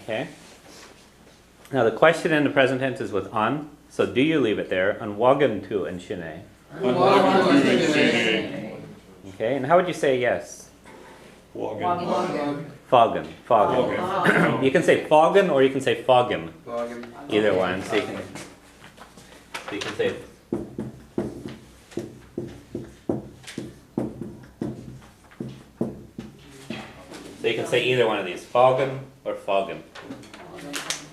Okay. Now the question in the present tense is with an. So do you leave it there? An wagen tu and shine. Okay. And how would you say yes? Foggen. You can say foggen or you can say foggen. Either one. So you can say. So you can say either one of these, foggen or foggen.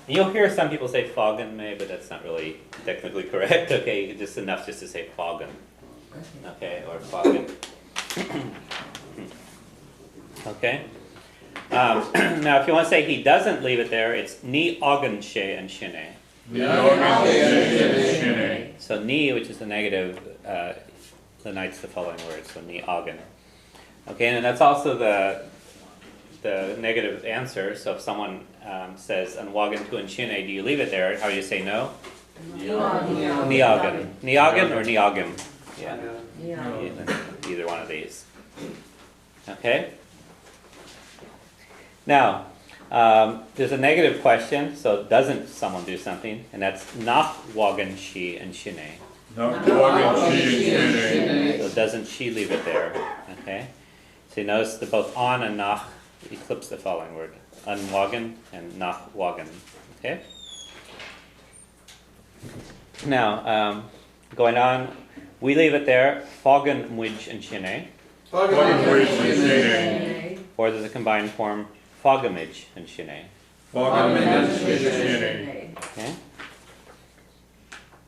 You'll hear some people say foggen, maybe, but that's not really technically correct. Okay, just enough just to say foggen. Okay, or foggen. Okay. Now, if you want to say he doesn't leave it there, it's ni oggen she and shine. So ni, which is the negative, unites the following words. So ni oggen. Okay, and that's also the negative answer. So if someone says an wagen tu and shine, do you leave it there? How do you say no? Niagen. Niagen or niagim? Yeah. Either one of these. Okay. Now, there's a negative question. So doesn't someone do something? And that's nach wagen she and shine. So doesn't she leave it there? Okay. So you notice that both an and nach eclipse the following word. Unwagen and nach wagen. Okay? Now, going on, we leave it there. Foggen, mwij, and shine. Or there's a combined form, fogamage and shine. Okay?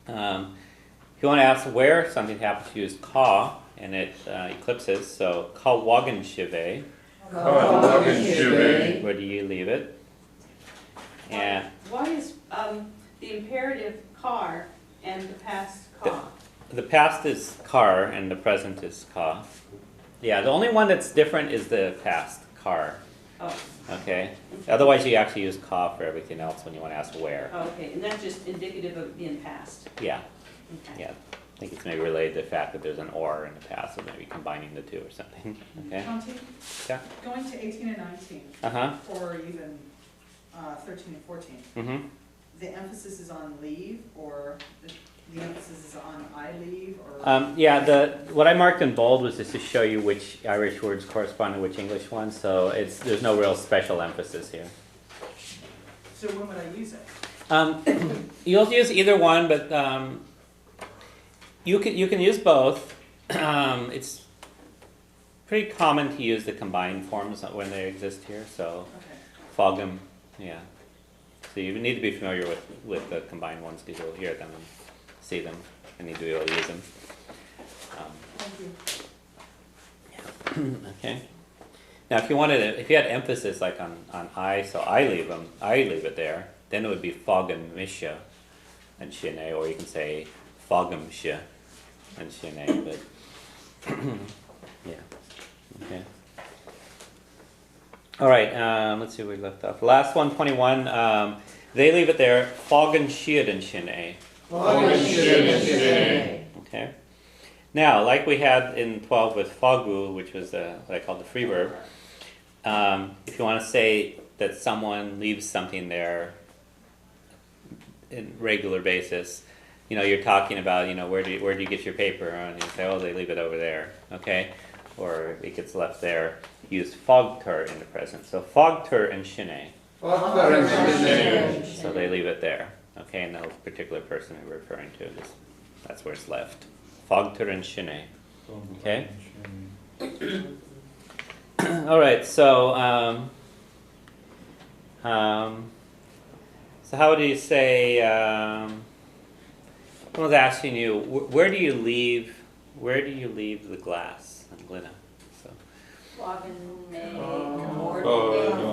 If you want to ask where something happens to use ka, and it eclipses, so ka wagen shive. Where do you leave it? And why is the imperative car and the past ka? The past is car and the present is ka. Yeah, the only one that's different is the past, car. Oh. Okay? Otherwise you actually use ka for everything else when you want to ask where. Oh, okay, and that's just indicative of being past. Yeah. Okay. Yeah. I think it's maybe related to the fact that there's an or in the past, so maybe combining the two or something. Okay? Shanti, Yeah. going to 18 and 19, Uh-huh. or even 13 and 14, Mm-hmm. the emphasis is on leave, or the emphasis is on I leave, or? Yeah, what I marked in bold was just to show you which Irish words correspond to which English ones, so there's no real special emphasis here. So when would I use it? You'll use either one, but you can use both. It's pretty common to use the combined forms when they exist here, so Okay. fogem, yeah. So you need to be familiar with the combined ones because you'll hear them and see them and need to be able to use them. Thank you. Yeah. Okay. Now, if you had emphasis like on I, so I leave it there, then it would be fogem misha and shine, or you can say fogem sha and shine, but yeah. Okay. All right, let's see where we left off. Last one, 21. They leave it there. Foggen shiad and shine. Okay. Now, like we had in 12 with fogu, which was what I call the free verb, if you want to say that someone leaves something there in regular basis, you're talking about, where do you get your paper? And you say, oh, they leave it over there. Okay. Or it gets left there. Use fogter in the present. So fogter and shine. So they leave it there. Okay, and the particular person we're referring to, that's where it's left. Fogter and shine. Okay? All right, so how do you say, someone's asking you, where do you leave the glass in Glenna?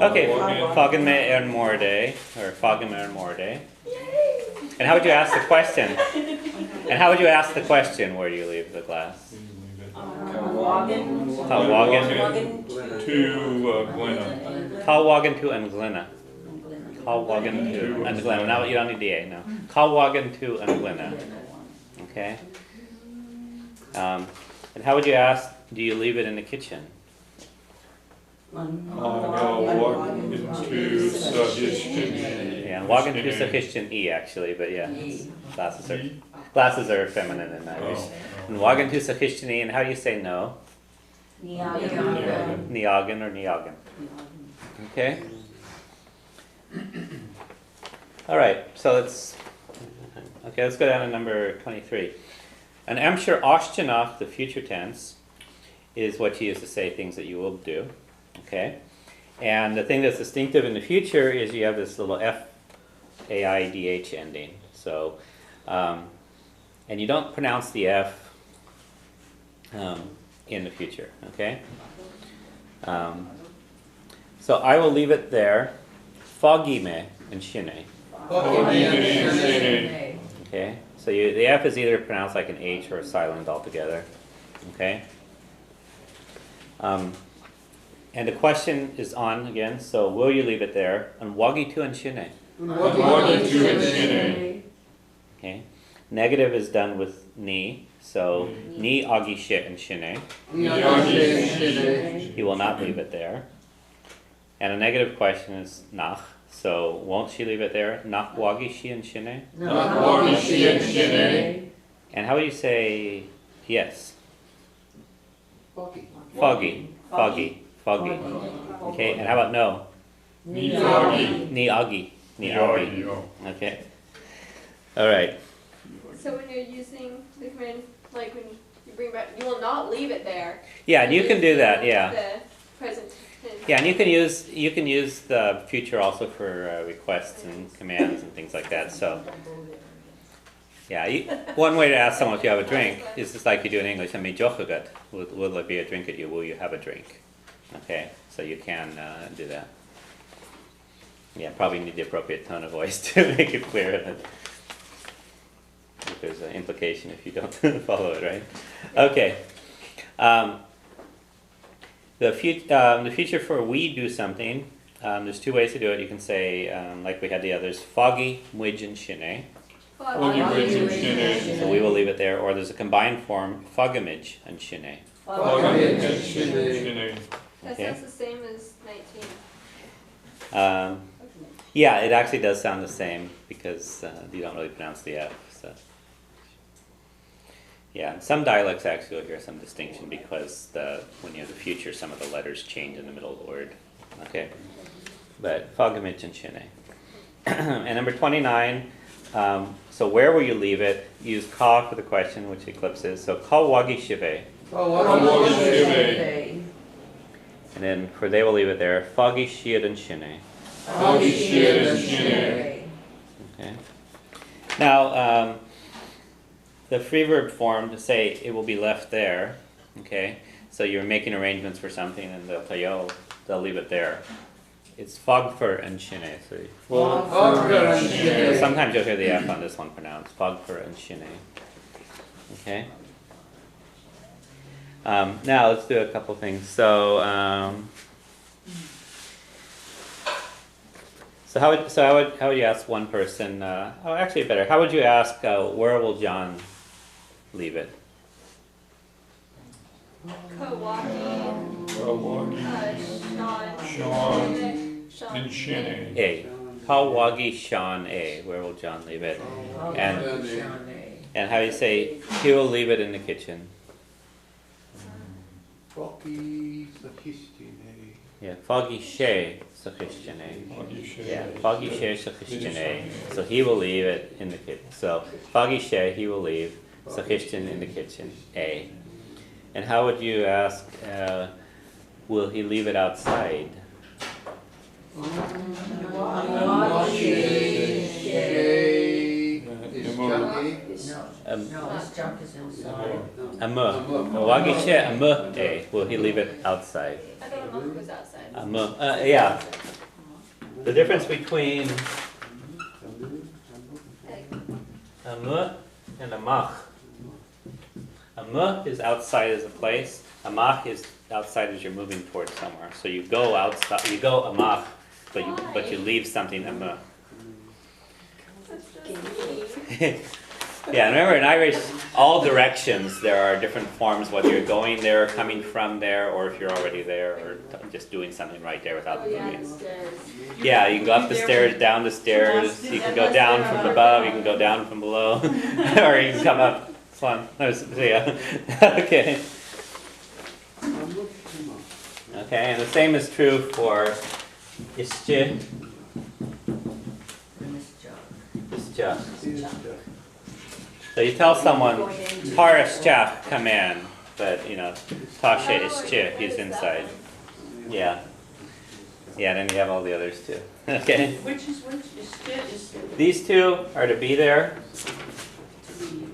Okay, Foggen me er morde, or Foggen er morde. And how would you ask the question? Where do you leave the glass? Wagen to Glenna. Wagen to and Glenna. Wagen to and Glenna. Now you don't need the A, no. Wagen to and Glenna. Okay. And how would you ask, do you leave it in the kitchen? Unwagentu sahishtin. Yeah, wagentu sahishtin E actually, but yeah, glasses are feminine in Irish. And wagentu sahishtin E, and how do you say no? Niagan or Niagan. Okay. All right, so let's go down to number 23. An Amshir Oshtanach, the future tense, is what you use to say things that you will do. Okay? And the thing that's distinctive in the future is you have this little F-A-I-D-H ending. So, and you don't pronounce the F in the future. Okay? So I will leave it there. Fogime and shine. Okay? So the F is either pronounced like an H or a silent altogether. Okay? And the question is on again, so will you leave it there? And wagitu and shine. Okay? Negative is done with ni, so ni agi shit and shine. He will not leave it there. And a negative question is nach, so won't she leave it there? Nach wagi shi and shine. And how would you say yes? Foggy. Okay, and how about no? Ni agi. Okay. All right. So when you're using the command, like when you bring back, you will not leave it there. Yeah, and you can do that. Yeah. The present tense. Yeah, and you can use the future also for requests and commands and things like that. So. Yeah, one way to ask someone if you have a drink is just like you do in English. I mean, jochagat, will there be a drink at you? Will you have a drink? Okay, so you can do that. Yeah, probably need the appropriate tone of voice to make it clear that there's an implication if you don't follow it, right? Okay. The future for we do something, there's two ways to do it. You can say, like we had the others, foggy, mwij, and shine. So we will leave it there. Or there's a combined form, fogamage and shine. That sounds the same as 19. Yeah, it actually does sound the same because you don't really pronounce the F. So. Yeah, in some dialects actually you'll hear some distinction because when you have the future, some of the letters change in the middle of the word. Okay, but fogamage and shine. And number 29. So where will you leave it? Use ka for the question, which eclipses. So ka wagi shive. And then for they will leave it there. Fagi shiad and shine. Okay. Now, the free verb form to say it will be left there. Okay. So you're making arrangements for something, and they'll tell you, oh, they'll leave it there. It's fogfer and shine. So sometimes you'll hear the F on this one pronounced. Fogfer and shine. Okay. Now let's do a couple things. So how would you ask one person? Actually better. How would you ask where will John leave it? And shine. A. Kawagi Shan A. Where will John leave it? And how do you say he will leave it in the kitchen? Yeah, foggy she sachistine. Yeah, foggy she sachistine. So he will leave it in the kitchen. So foggy she, he will leave sachistin in the kitchen. A. And how would you ask? Will he leave it outside? Will he leave it outside? I thought a monk was outside. Yeah. The difference between a and a mach. A is outside as a place. A mach is outside as you're moving towards somewhere. So you go outside. You go a mach, but you leave something a That's just me. Yeah, and remember in Irish, all directions there are different forms, whether you're going there, coming from there, or if you're already there, or just doing something right there without Oh, yeah, moving. the stairs. Yeah, you can go up the stairs, down the stairs, you can go down from above, you can go down from below, or you can come up. Fun. Yeah. Okay. Okay, and the same is true for ische. So you tell someone, Tarashchach, come in, but you know, Tasha ische, he's inside. Yeah. Yeah, then you have all the others too. Okay. Which is shit is These two are to be there, to be.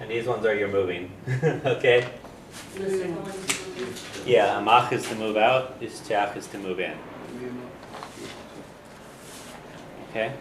and these ones are you're moving. Okay? The second one is to be. Yeah, amach is to move out, ischach is to move in. Okay?